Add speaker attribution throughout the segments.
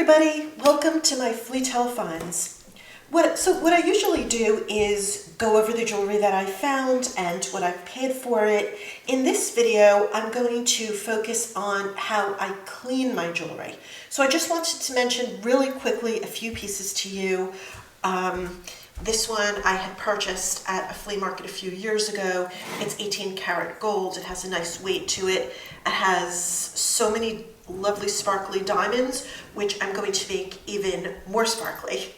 Speaker 1: everybody, welcome to my flea finds. What I usually do is go over the jewelry that I found and what I've paid for it. In this video, I'm going to focus on how I clean my jewelry. So I just wanted to mention really quickly a few pieces to you. This one I had purchased at a flea market a few years ago. It's 18 karat gold. It has a nice weight to it. It has so many lovely sparkly diamonds, which I'm going to make even more sparkly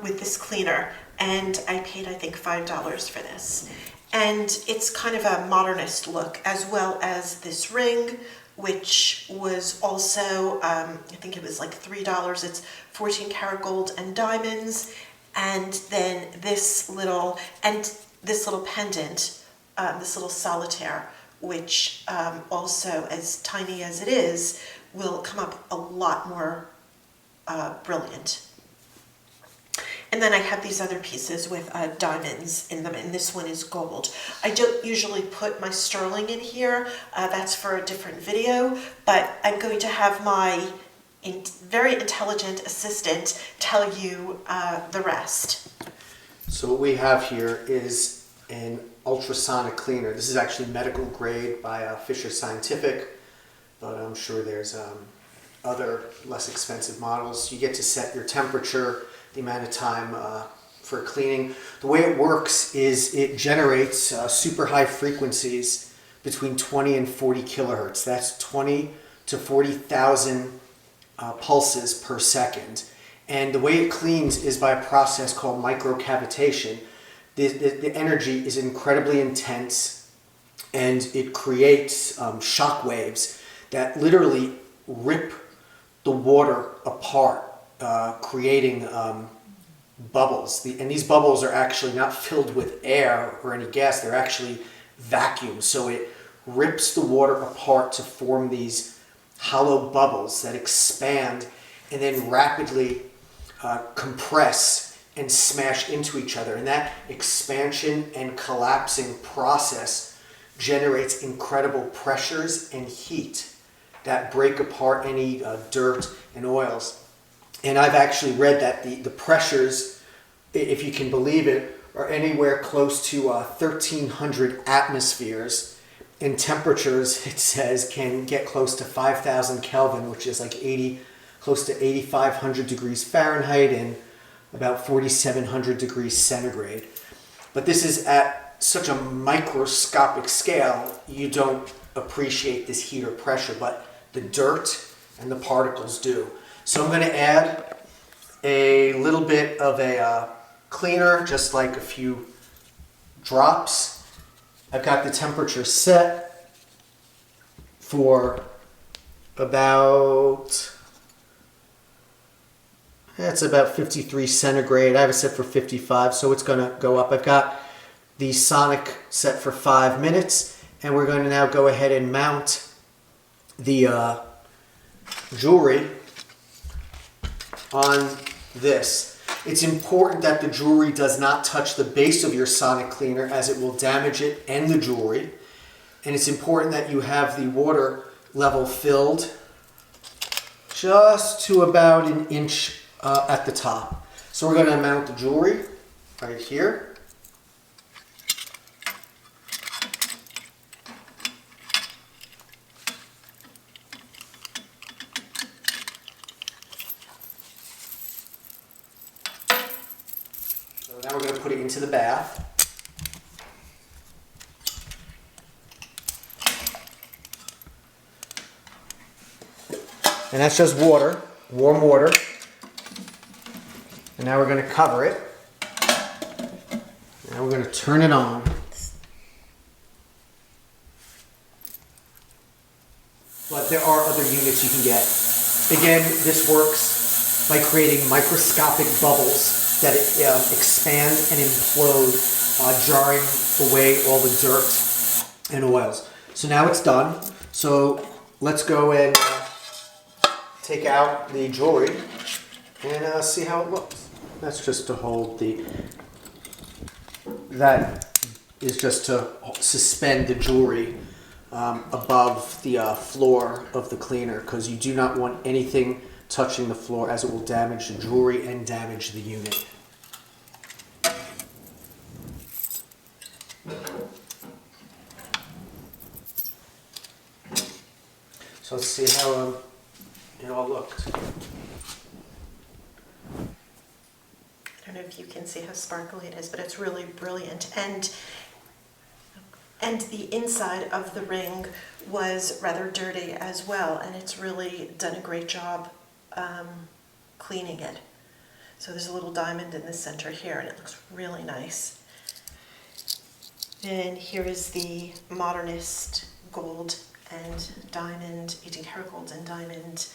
Speaker 1: with this cleaner. And I paid, I think, $5 for this. And it's kind of a modernist look, as well as this ring, which was also, I think it was like $3. It's 14 karat gold and diamonds. And then this little pendant, this little solitaire, which also, as tiny as it is, will come up a lot more brilliant. And then I have these other pieces with diamonds in them, and this one is gold. I don't usually put my sterling in here. That's for a different video, but I'm going to have my very intelligent assistant tell you the rest.
Speaker 2: So what we have here is an ultrasonic cleaner. This is actually medical grade by Fisher Scientific, but I'm sure there's other less expensive models. You get to set your temperature, the amount of time for cleaning. The way it works is it generates super high frequencies between 20 and 40 kilohertz. That's 20 to 40,000 pulses per second. And the way it cleans is by a process called microcavitation. The energy is incredibly intense, and it creates shock waves that literally rip the water apart, creating bubbles. And these bubbles are actually not filled with air or any gas, they're actually vacuum. So it rips the water apart to form these hollow bubbles that expand and then rapidly compress and smash into each other. And that expansion and collapsing process generates incredible pressures and heat that break apart any dirt and oils. And I've actually read that the pressures, if you can believe it, are anywhere close to 1,300 atmospheres. And temperatures, it says, can get close to 5,000 Kelvin, which is like close to 8,500 degrees Fahrenheit and about 4,700 degrees centigrade. But this is at such a microscopic scale, you don't appreciate this heat or pressure, but the dirt and the particles do. So I'm going to add a little bit of a cleaner, just like a few drops. I've got the temperature set for about 53 centigrade. I have it set for 55, so it's going to go up. I've got the Sonic set for 5 minutes, and we're going to now go ahead and mount the jewelry on this. It's important that the jewelry does not touch the base of your Sonic cleaner, as it will damage it and the jewelry. And it's important that you have the water level filled just to about an inch at the top. So we're going to mount the jewelry right here. So now we're going to put it into the bath. And that's just water, warm water. And now we're going to cover it. Now we're going to turn it on. But there are other units you can get. Again, this works by creating microscopic bubbles that expand and implode, jarring away all the dirt and oils. So now it's done. So let's go and take out the jewelry and see how it looks. That's just to hold that is just to suspend the jewelry above the floor of the cleaner, because you do not want anything touching the floor, as it will damage the jewelry and damage the unit. So let's see how it all looks.
Speaker 1: I don't know if you can see how sparkly it is, but it's really brilliant. And the inside of the ring was rather dirty as well, and it's really done a great job cleaning it. So there's a little diamond in the center here, and it looks really nice. And here is the modernist gold and diamond, 18 karat gold and diamond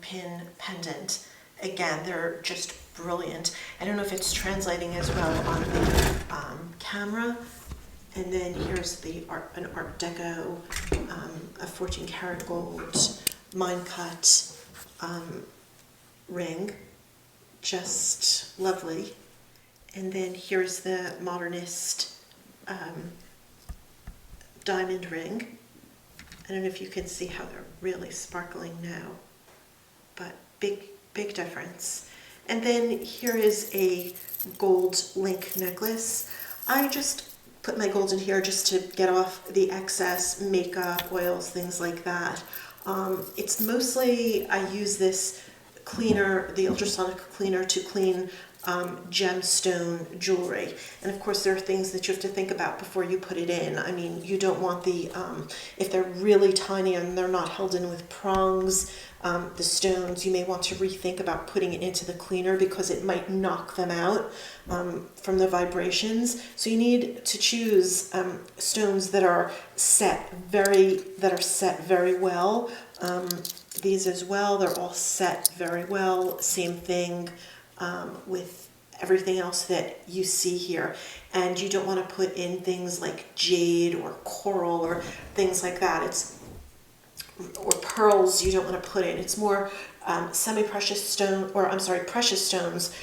Speaker 1: pin pendant. Again, they're just brilliant. I don't know if it's translating as well on the camera. And then here's an Art Deco, a 14 karat gold mine cut ring, just lovely. And then here's the modernist diamond ring. I don't know if you can see how they're really sparkling now, but big difference. And then here is a gold link necklace. I just put my gold in here just to get off the excess makeup, oils, things like that. It's mostly, I use this cleaner, the ultrasonic cleaner, to clean gemstone jewelry. And of course there are things that you have to think about before you put it in. I mean, you don't want the, if they're really tiny and they're not held in with prongs, the stones, you may want to rethink about putting it into the cleaner because it might knock them out from the vibrations. So you need to choose stones that are set very well. These as well, they're all set very well. Same thing with everything else that you see here. And you don't want to put in things like jade or coral or things like that. Or pearls you don't want to put in. It's more semi-precious stone, or I'm sorry, precious stones,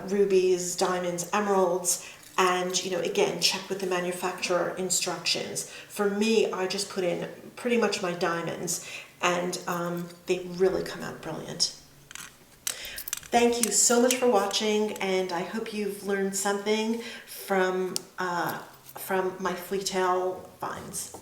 Speaker 1: rubies, diamonds, emeralds, and again, check with the manufacturer instructions. For me, I just put in pretty much my diamonds, and they really come out brilliant. Thank you so much for watching, and I hope you've learned something from my flea tail finds.